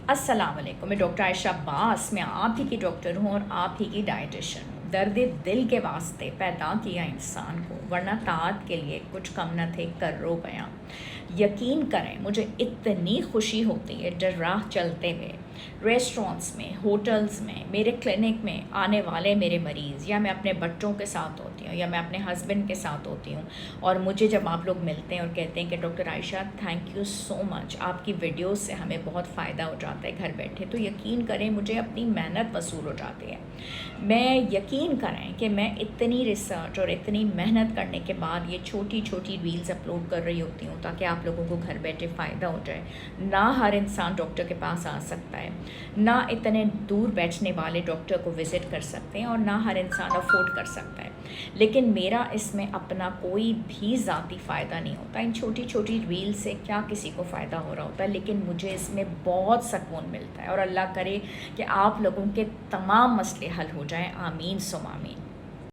السلام علیکم، میں ڈاکٹر عائشہ عباس، میں آپ ہی کی ڈاکٹر ہوں اور آپ ہی کی ڈائٹیشن ہوں۔ درد دل کے واسطے پیدا کیا انسان کو، ورنہ طاعت کے لیے کچھ کم نہ تھے کرو بیاں۔ یقین کریں مجھے اتنی خوشی ہوتی ہے جب راہ چلتے ہوئے ریسٹورینٹس میں، ہوٹلز میں، میرے کلینک میں آنے والے میرے مریض، یا میں اپنے بچوں کے ساتھ ہوتی ہوں یا میں اپنے ہسبینڈ کے ساتھ ہوتی ہوں، اور مجھے جب آپ لوگ ملتے ہیں اور کہتے ہیں کہ doctor Ayesha thank you so much, آپ کی ویڈیوز سے ہمیں بہت فائدہ ہو جاتا ہے گھر بیٹھے، تو یقین کریں مجھے اپنی محنت وصول ہو جاتی ہے۔ میں یقین کریں کہ میں اتنی ریسرچ اور اتنی محنت کرنے کے بعد یہ چھوٹی چھوٹی ریلز اپلوڈ کر رہی ہوتی ہوں تاکہ آپ لوگوں کو گھر بیٹھے فائدہ ہو جائے۔ نہ ہر انسان ڈاکٹر کے پاس آ سکتا ہے، نہ اتنے دور بیٹھنے والے ڈاکٹر کو وزٹ کر سکتے ہیں، اور نہ ہر انسان افورڈ کر سکتا ہے، لیکن میرا اس میں اپنا کوئی بھی ذاتی فائدہ نہیں ہوتا۔ ان چھوٹی چھوٹی ریل سے کیا کسی کو فائدہ ہو رہا ہوتا ہے، لیکن مجھے اس میں بہت سکون ملتا ہے، اور اللہ کرے کہ آپ لوگوں کے تمام مسئلے حل ہو جائیں، آمین ثم آمین۔